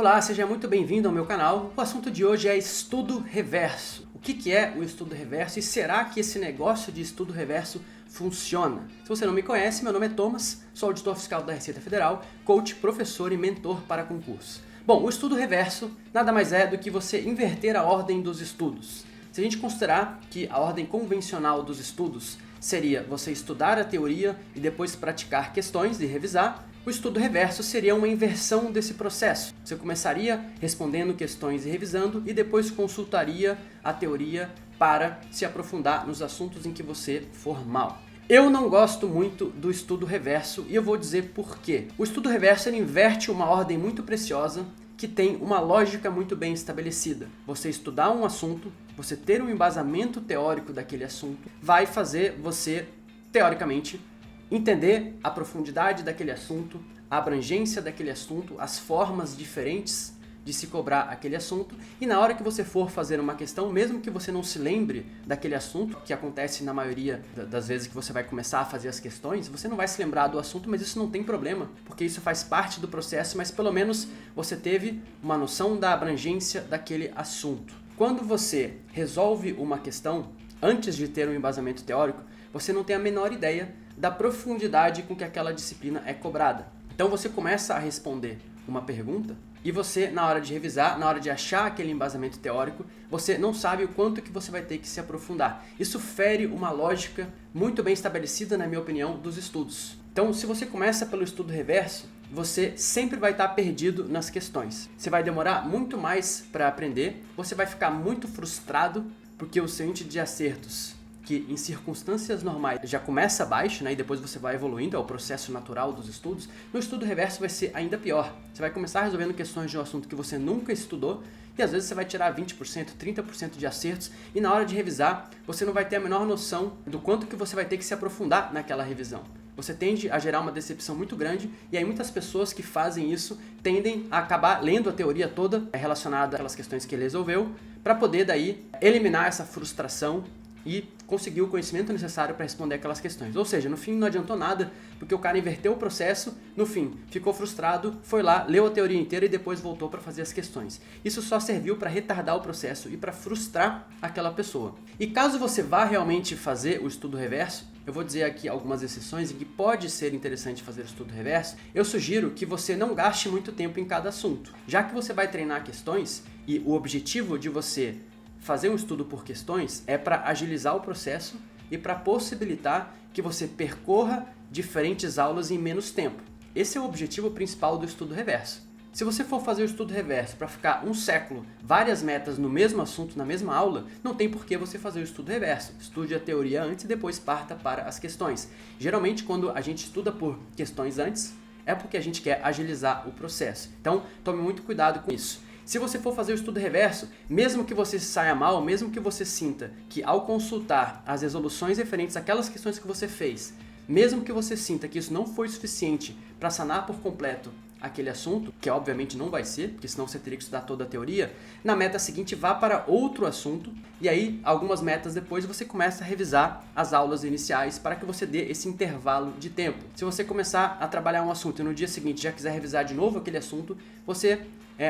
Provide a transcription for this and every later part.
Olá, seja muito bem-vindo ao meu canal. O assunto de hoje é estudo reverso. O que é o estudo reverso e será que esse negócio de estudo reverso funciona? Se você não me conhece, meu nome é Thomas, sou auditor fiscal da Receita Federal, coach, professor e mentor para concurso. Bom, o estudo reverso nada mais é do que você inverter a ordem dos estudos. Se a gente considerar que a ordem convencional dos estudos seria você estudar a teoria e depois praticar questões e revisar, o estudo reverso seria uma inversão desse processo. Você começaria respondendo questões e revisando e depois consultaria a teoria para se aprofundar nos assuntos em que você for mal. Eu não gosto muito do estudo reverso e eu vou dizer por quê. O estudo reverso ele inverte uma ordem muito preciosa que tem uma lógica muito bem estabelecida. Você estudar um assunto, você ter um embasamento teórico daquele assunto, vai fazer você, teoricamente, entender a profundidade daquele assunto, a abrangência daquele assunto, as formas diferentes de se cobrar aquele assunto, e na hora que você for fazer uma questão, mesmo que você não se lembre daquele assunto, que acontece na maioria das vezes que você vai começar a fazer as questões, você não vai se lembrar do assunto, mas isso não tem problema, porque isso faz parte do processo, mas pelo menos você teve uma noção da abrangência daquele assunto. Quando você resolve uma questão, antes de ter um embasamento teórico, você não tem a menor ideia da profundidade com que aquela disciplina é cobrada. Então você começa a responder uma pergunta e você, na hora de revisar, na hora de achar aquele embasamento teórico, você não sabe o quanto que você vai ter que se aprofundar. Isso fere uma lógica muito bem estabelecida, na minha opinião, dos estudos. Então, se você começa pelo estudo reverso, você sempre vai estar perdido nas questões. Você vai demorar muito mais para aprender, você vai ficar muito frustrado porque o seu índice de acertos, que em circunstâncias normais já começa baixo, né, e depois você vai evoluindo, é o processo natural dos estudos, no estudo reverso vai ser ainda pior. Você vai começar resolvendo questões de um assunto que você nunca estudou, e às vezes você vai tirar 20%, 30% de acertos, e na hora de revisar, você não vai ter a menor noção do quanto que você vai ter que se aprofundar naquela revisão. Você tende a gerar uma decepção muito grande, e aí muitas pessoas que fazem isso tendem a acabar lendo a teoria toda relacionada àquelas questões que ele resolveu, para poder daí eliminar essa frustração e conseguir o conhecimento necessário para responder aquelas questões. Ou seja, no fim não adiantou nada, porque o cara inverteu o processo, no fim ficou frustrado, foi lá, leu a teoria inteira e depois voltou para fazer as questões. Isso só serviu para retardar o processo e para frustrar aquela pessoa. E caso você vá realmente fazer o estudo reverso, eu vou dizer aqui algumas exceções em que pode ser interessante fazer o estudo reverso, eu sugiro que você não gaste muito tempo em cada assunto. Já que você vai treinar questões e o objetivo de você fazer um estudo por questões é para agilizar o processo e para possibilitar que você percorra diferentes aulas em menos tempo. Esse é o objetivo principal do estudo reverso. Se você for fazer o estudo reverso para ficar um século, várias metas no mesmo assunto, na mesma aula, não tem por que você fazer o estudo reverso. Estude a teoria antes e depois parta para as questões. Geralmente, quando a gente estuda por questões antes, é porque a gente quer agilizar o processo. Então, tome muito cuidado com isso. Se você for fazer o estudo reverso, mesmo que você saia mal, mesmo que você sinta que ao consultar as resoluções referentes àquelas questões que você fez, mesmo que você sinta que isso não foi suficiente para sanar por completo aquele assunto, que obviamente não vai ser, porque senão você teria que estudar toda a teoria, na meta seguinte vá para outro assunto e aí algumas metas depois você começa a revisar as aulas iniciais para que você dê esse intervalo de tempo. Se você começar a trabalhar um assunto e no dia seguinte já quiser revisar de novo aquele assunto, você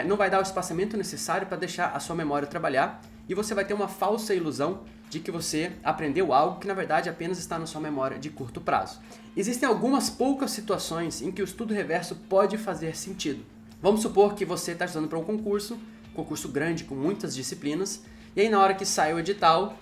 não vai dar o espaçamento necessário para deixar a sua memória trabalhar e você vai ter uma falsa ilusão de que você aprendeu algo que na verdade apenas está na sua memória de curto prazo. Existem algumas poucas situações em que o estudo reverso pode fazer sentido. Vamos supor que você está estudando para um concurso grande com muitas disciplinas, e aí na hora que sai o edital,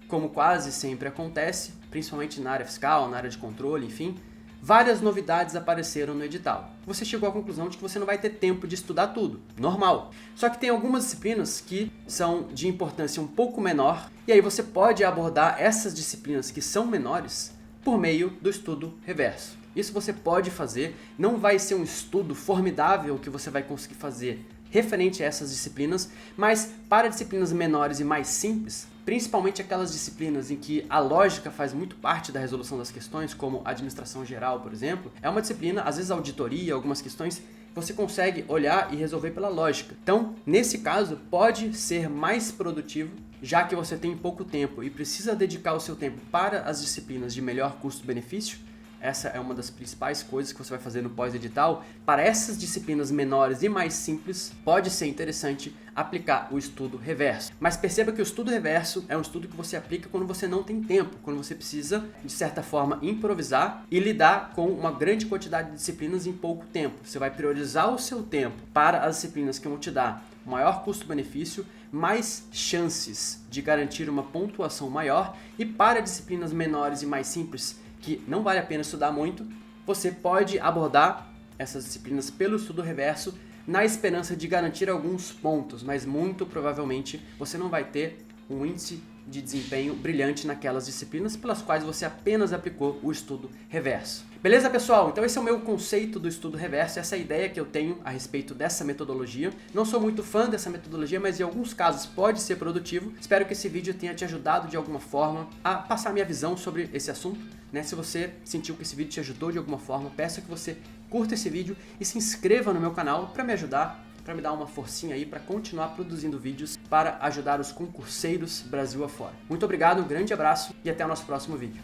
como quase sempre acontece, principalmente na área fiscal, na área de controle, enfim, várias novidades apareceram no edital. Você chegou à conclusão de que você não vai ter tempo de estudar tudo, normal. Só que tem algumas disciplinas que são de importância um pouco menor, e aí você pode abordar essas disciplinas que são menores por meio do estudo reverso. Isso você pode fazer, não vai ser um estudo formidável que você vai conseguir fazer referente a essas disciplinas, mas para disciplinas menores e mais simples, principalmente aquelas disciplinas em que a lógica faz muito parte da resolução das questões, como administração geral, por exemplo, é uma disciplina, às vezes auditoria, algumas questões, você consegue olhar e resolver pela lógica. Então, nesse caso, pode ser mais produtivo, já que você tem pouco tempo e precisa dedicar o seu tempo para as disciplinas de melhor custo-benefício, essa é uma das principais coisas que você vai fazer no pós-edital. Para essas disciplinas menores e mais simples, pode ser interessante aplicar o estudo reverso. Mas perceba que o estudo reverso é um estudo que você aplica quando você não tem tempo, quando você precisa, de certa forma, improvisar e lidar com uma grande quantidade de disciplinas em pouco tempo. Você vai priorizar o seu tempo para as disciplinas que vão te dar maior custo-benefício, mais chances de garantir uma pontuação maior, e para disciplinas menores e mais simples, que não vale a pena estudar muito, você pode abordar essas disciplinas pelo estudo reverso na esperança de garantir alguns pontos, mas muito provavelmente você não vai ter um índice de desempenho brilhante naquelas disciplinas pelas quais você apenas aplicou o estudo reverso. Beleza, pessoal? Então esse é o meu conceito do estudo reverso, essa é a ideia que eu tenho a respeito dessa metodologia. Não sou muito fã dessa metodologia, mas em alguns casos pode ser produtivo. Espero que esse vídeo tenha te ajudado de alguma forma a passar minha visão sobre esse assunto, né? Se você sentiu que esse vídeo te ajudou de alguma forma, peço que você curta esse vídeo e se inscreva no meu canal para me ajudar, para me dar uma forcinha aí para continuar produzindo vídeos para ajudar os concurseiros Brasil afora. Muito obrigado, um grande abraço e até o nosso próximo vídeo.